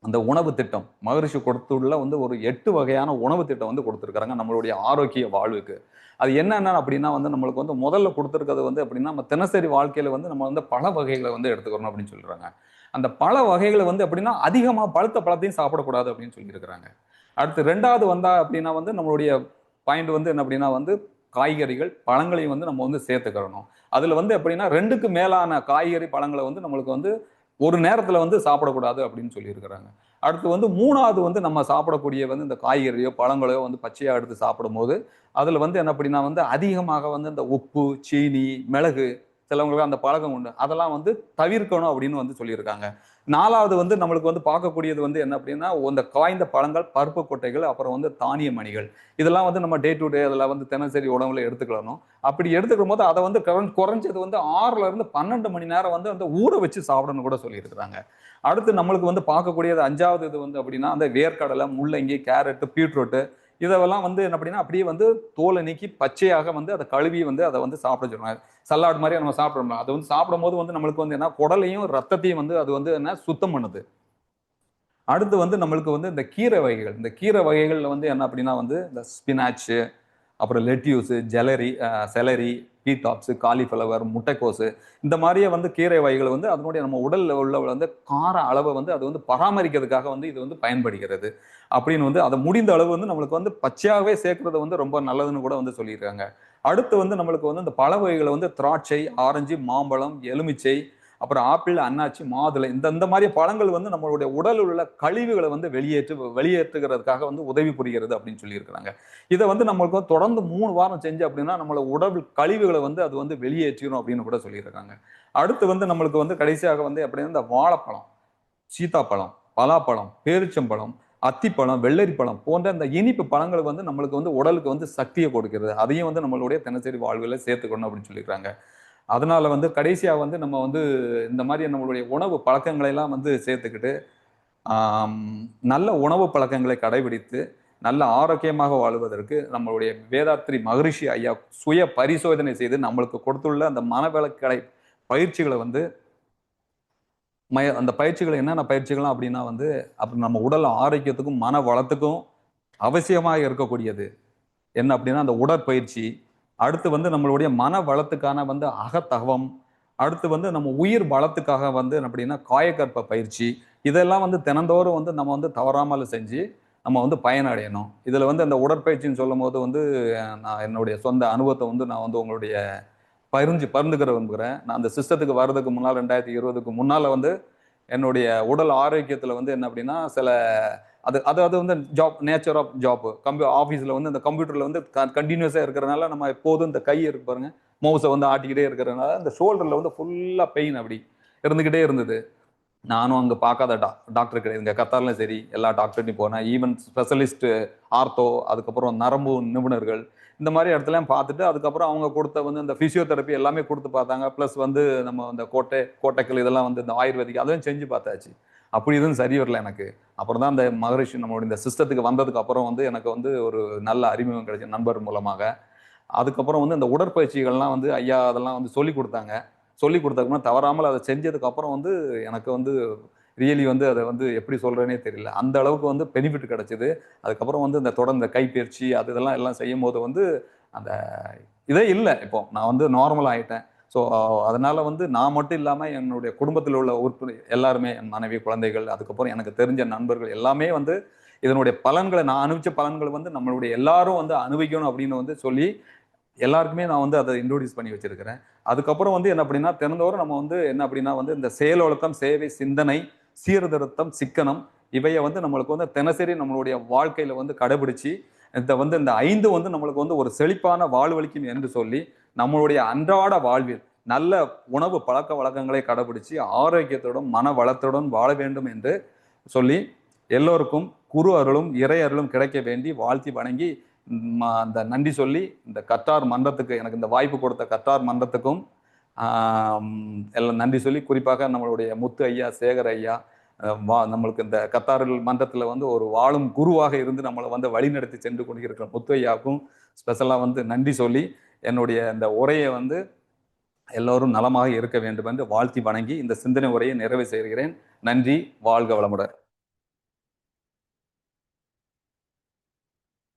அந்த உணவு திட்டம் மகரிஷி கொடுத்துள்ள வந்து ஒரு 8 வகையான உணவு திட்டம் வந்து கொடுத்துருக்காங்க நம்மளுடைய ஆரோக்கிய வாழ்வுக்கு. அது என்னென்ன அப்படின்னா வந்து நம்மளுக்கு வந்து முதல்ல கொடுத்துருக்கிறது வந்து அப்படின்னா நம்ம தினசரி வாழ்க்கையில வந்து நம்ம வந்து பழ வகைகளை வந்து எடுத்துக்கணும் அப்படின்னு சொல்றாங்க. அந்த பழ வகைகளை வந்து அப்படின்னா அதிகமா பழுத்த பழத்தையும் சாப்பிடக்கூடாது அப்படின்னு சொல்லியிருக்கிறாங்க. அடுத்து ரெண்டாவது வந்தா அப்படின்னா வந்து நம்மளுடைய பாயிண்ட் வந்து என்ன அப்படின்னா வந்து காய்கறிகள் பழங்களையும் வந்து நம்ம வந்து சேர்த்துக்கிறணும். அதுல வந்து எப்படின்னா 2க்கு மேலான காய்கறி பழங்களை வந்து நம்மளுக்கு வந்து ஒரு நேரத்துல வந்து சாப்பிடக்கூடாது அப்படின்னு சொல்லியிருக்கிறாங்க. அடுத்து வந்து மூணாவது வந்து நம்ம சாப்பிடக்கூடிய வந்து இந்த காய்கறியோ பழங்களையோ வந்து பச்சையா எடுத்து சாப்பிடும் போது அதுல வந்து என்ன அப்படின்னா வந்து அதிகமாக வந்து இந்த உப்பு, சீனி, மிளகு, சிலவங்களுக்கு அந்த பழக்கம் உண்டு, அதெல்லாம் வந்து தவிர்க்கணும் அப்படின்னு வந்து சொல்லியிருக்காங்க. நாலாவது வந்து நம்மளுக்கு வந்து பார்க்கக்கூடியது வந்து என்ன அப்படின்னா இந்த காய்ந்த பழங்கள், பருப்பு கொட்டைகள், அப்புறம் வந்து தானிய மணிகள், இதெல்லாம் வந்து நம்ம டே டு டே அதெல்லாம் வந்து தினசரி உணவுல எடுத்துக்கணும். அப்படி எடுத்துக்கும் போது அதை வந்து குறைஞ்சது வந்து 6ல இருந்து 12 மணி நேரம் வந்து அந்த ஊற வச்சு சாப்பிடணும்னு கூட சொல்லியிருக்கிறாங்க. அடுத்து நம்மளுக்கு வந்து பார்க்கக்கூடியது 5வது இது வந்து அப்படின்னா அந்த வேர்க்கடலை, முள்ளங்கி, கேரட், பீட்ரூட், இதெல்லாம் வந்து என்ன அப்படின்னா அப்படியே வந்து தோலை நீக்கி பச்சையாக வந்து அதை கழுவி வந்து அதை வந்து சாப்பிட சொல்லுவாங்க. சல்லாட் மாதிரி நம்ம சாப்பிடணும். அது வந்து சாப்பிடும் போது வந்து நம்மளுக்கு வந்து என்ன குடலையும் ரத்தத்தையும் வந்து அது வந்து என்ன சுத்தம் பண்ணுது. அடுத்து வந்து நம்மளுக்கு வந்து இந்த கீரை வகைகள், இந்த கீரை வகைகள்ல வந்து என்ன அப்படின்னா வந்து இந்த ஸ்பினாச்சு, அப்புறம் லெட்யூஸ், செலரி, பீடாப்ஸ், காலிஃபிளவர், முட்டைக்கோசு, இந்த மாதிரியே வந்து கீரை வகைகள் வந்து அதனுடைய நம்ம உடல்ல உள்ள வந்து கார அளவை வந்து அது வந்து பராமரிக்கிறதுக்காக வந்து இது வந்து பயன்படுகிறது அப்படின்னு வந்து அதை முடிந்த அளவு வந்து நம்மளுக்கு வந்து பச்சையாகவே சேர்க்கறது வந்து ரொம்ப நல்லதுன்னு கூட வந்து சொல்லியிருக்காங்க. அடுத்து வந்து நம்மளுக்கு வந்து இந்த பழ வகைகளை வந்து திராட்சை, ஆரஞ்சு, மாம்பழம், எலுமிச்சை, அப்புறம் ஆப்பிள், அன்னாச்சி, மாதுளை, இந்த மாதிரி பழங்கள் வந்து நம்மளுடைய உடலில் உள்ள கழிவுகளை வந்து வெளியேற்றுகிறதுக்காக வந்து உதவி புரிகிறது அப்படின்னு சொல்லியிருக்கிறாங்க. இதை வந்து நம்மளுக்கு வந்து தொடர்ந்து 3 வாரம் செஞ்சு அப்படின்னா நம்மளோட உடல் கழிவுகளை வந்து அது வந்து வெளியேற்றிடும் அப்படின்னு கூட சொல்லியிருக்காங்க. அடுத்து வந்து நம்மளுக்கு வந்து கடைசியாக வந்து எப்படின்னா இந்த வாழைப்பழம், சீத்தாப்பழம், பலாப்பழம், பேரிச்சம்பழம், அத்திப்பழம், வெள்ளரி பழம் போன்ற இந்த இனிப்பு பழங்கள் வந்து நம்மளுக்கு வந்து உடலுக்கு வந்து சக்தியை கொடுக்கிறது. அதையும் வந்து நம்மளுடைய தினசரி வாழ்வில் சேர்த்துக்கணும் அப்படின்னு சொல்லியிருக்காங்க. அதனால வந்து கடைசியா வந்து நம்ம வந்து இந்த மாதிரி நம்மளுடைய உணவு பழக்கங்களை எல்லாம் வந்து சேர்த்துக்கிட்டு ஆம், நல்ல உணவு பழக்கங்களை கடைபிடித்து நல்ல ஆரோக்கியமாக வாழ்வதற்கு நம்மளுடைய வேதாத்ரி மகரிஷி ஐயா சுய பரிசோதனை செய்து நம்மளுக்கு கொடுத்துள்ள அந்த மனவளக்கலை பயிற்சிகளை வந்து அந்த பயிற்சிகள் என்னென்ன பயிற்சிகள் அப்படின்னா வந்து அப்புறம் நம்ம உடல் ஆரோக்கியத்துக்கும் மன வளத்துக்கும் அவசியமாக இருக்கக்கூடியது என்ன அப்படின்னா அந்த உடற்பயிற்சி. அடுத்து வந்து நம்மளுடைய மன வளத்துக்கான வந்து அகத்தகவம். அடுத்து வந்து நம்ம உயிர் பலத்துக்காக வந்து அப்படின்னா காயக்கற்ப பயிற்சி. இதெல்லாம் வந்து தினந்தோறும் வந்து நம்ம வந்து தவறாமல் செஞ்சு நம்ம வந்து பயனடையணும். இதுல வந்து அந்த உடற்பயிற்சின்னு சொல்லும் போது வந்து நான் என்னுடைய சொந்த அனுபவத்தை வந்து நான் வந்து உங்களுடைய பகிர்ந்துக்கிற விரும்புகிறேன். நான் அந்த சிஸ்டத்துக்கு வர்றதுக்கு முன்னால் 2020க்கு முன்னால வந்து என்னுடைய உடல் ஆரோக்கியத்துல வந்து என்ன அப்படின்னா சில அதாவது வந்து ஜாப் நேச்சர் ஆஃப் ஜாப் ஆஃபீஸில் வந்து இந்த கம்ப்யூட்டரில் வந்து கண்டினியூஸாக இருக்கிறனால நம்ம எப்போதும் இந்த கை இருக்கு பாருங்க மவுஸை வந்து ஆட்டிக்கிட்டே இருக்கிறதுனால இந்த ஷோல்டரில் வந்து ஃபுல்லாக பெயின் அப்படி இருந்துக்கிட்டே இருந்தது. நானும் அங்கே பார்க்காத டாக்டர் கிடையாது. இங்கே கத்தார்லையும் சரி எல்லா டாக்டர்ட்டையும் போனேன். ஈவன் ஸ்பெஷலிஸ்ட் ஆர்த்தோ, அதுக்கப்புறம் நரம்பு நிபுணர்கள், இந்த மாதிரி இடத்துலையும் பார்த்துட்டு அதுக்கப்புறம் அவங்க கொடுத்த வந்து இந்த ஃபிசியோதெரப்பி எல்லாமே கொடுத்து பார்த்தாங்க. ப்ளஸ் வந்து நம்ம இந்த கோட்டைக்கல் இதெல்லாம் வந்து இந்த ஆயுர்வேதிக் அதையும் செஞ்சு பார்த்தாச்சு. அப்படி எதுவும் சரி வரல எனக்கு. அப்புறம் தான் இந்த மகரிஷி நம்மளுடைய இந்த சிஸ்டத்துக்கு வந்ததுக்கு அப்புறம் வந்து எனக்கு வந்து ஒரு நல்ல அறிமுகம் கிடைச்ச நண்பர் மூலமாக. அதுக்கப்புறம் வந்து இந்த உடற்பயிற்சிகள்லாம் வந்து ஐயா அதெல்லாம் வந்து சொல்லி கொடுத்தாங்க. சொல்லி கொடுத்ததுக்கு தவறாமல் அதை செஞ்சதுக்கு அப்புறம் வந்து எனக்கு வந்து ரியலி வந்து அதை வந்து எப்படி சொல்றேனே தெரியல. அந்த அளவுக்கு வந்து பெனிஃபிட் கிடைச்சது. அதுக்கப்புறம் வந்து இந்த தொடர்ந்து கைப்பயிற்சி அது இதெல்லாம் எல்லாம் செய்யும் போது வந்து அந்த இதே இல்லை. இப்போ நான் வந்து நார்மல் ஆயிட்டேன். ஸோ அதனால வந்து நான் மட்டும் இல்லாமல் என்னுடைய குடும்பத்தில் உள்ள உறுப்பினர் எல்லாருமே என் மனைவி, குழந்தைகள், அதுக்கப்புறம் எனக்கு தெரிஞ்ச நண்பர்கள் எல்லாமே வந்து இதனுடைய பலன்களை நான் அனுபவிச்ச பலன்களை வந்து நம்மளுடைய எல்லாரும் வந்து அனுபவிக்கணும் அப்படின்னு வந்து சொல்லி எல்லாருக்குமே நான் வந்து அதை இன்ட்ரோடியூஸ் பண்ணி வச்சிருக்கிறேன். அதுக்கப்புறம் வந்து என்ன அப்படின்னா தினந்தோறும் நம்ம வந்து என்ன அப்படின்னா வந்து இந்த செயலொழுக்கம், சேவை, சிந்தனை, சீர்திருத்தம், சிக்கனம் இவைய வந்து நம்மளுக்கு வந்து தினசரி நம்மளுடைய வாழ்க்கையில வந்து கடைபிடிச்சு இந்த 5 வந்து நம்மளுக்கு வந்து ஒரு செழிப்பான வாழ்வழிக்கும் என்று சொல்லி நம்மளுடைய அன்றாட வாழ்வில் நல்ல உணவு பழக்க வழக்கங்களை கடைபிடிச்சு ஆரோக்கியத்துடன் மன வளத்துடன் வாழ வேண்டும் என்று சொல்லி எல்லோருக்கும் குரு அருளும் இறை அருளும் கிடைக்க வேண்டி வாழ்த்தி வணங்கி அந்த நன்றி சொல்லி இந்த கத்தார் மன்றத்துக்கு எனக்கு இந்த வாய்ப்பு கொடுத்த கத்தார் மன்றத்துக்கும் எல்லாம் நன்றி சொல்லி குறிப்பாக நம்மளுடைய முத்து ஐயா, சேகர் ஐயா, நம்மளுக்கு இந்த கத்தார் மன்றத்தில் வந்து ஒரு வாழும் குருவாக இருந்து நம்மளை வந்து வழிநடத்தி சென்று கொண்டிருக்கிற முத்து ஐயாவுக்கும் ஸ்பெஷலாக வந்து நன்றி சொல்லி என்னுடைய இந்த உரையை வந்து எல்லோரும் நலமாக இருக்க வேண்டும் என்று வாழ்த்தி வணங்கி இந்த சிந்தனை உரையை நிறைவு செய்கிறேன். நன்றி. வாழ்க வளமுடன்.